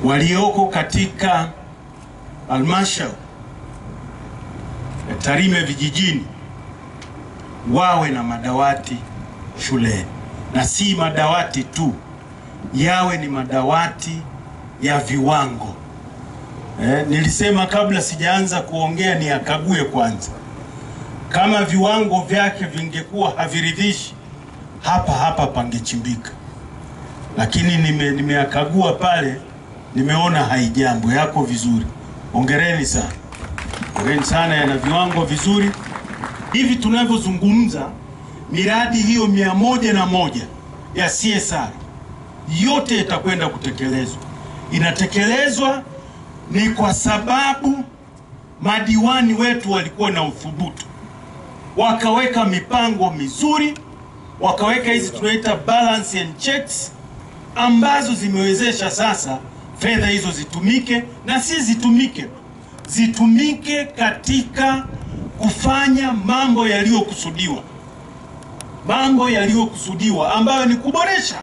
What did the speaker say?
walioko katika halmashauri ya Tarime vijijini wawe na madawati shuleni, na si madawati tu, yawe ni madawati ya viwango. Nilisema kabla sijaanza kuongea ni akague kwanza. Kama viwango vyake vingekuwa haviridhishi, hapa pangechimbika. Lakini nimeakagua pale, nimeona haijambo, yako vizuri. Hongereni sana. Hongereni sana, yana viwango vizuri. Hivi tunavyozungumza, miradi hiyo 101 ya CSR yote itakwenda kutekelezwa. Inatekelezwa ni kwa sababu madiwani wetu walikuwa na uthubutu, wakaweka mipango mizuri, wakaweka hizi tunaita balance and checks, ambazo zimewezesha sasa fedha hizo zitumike, na si zitumike katika kufanya mambo yaliyokusudiwa ambayo ni kuboresha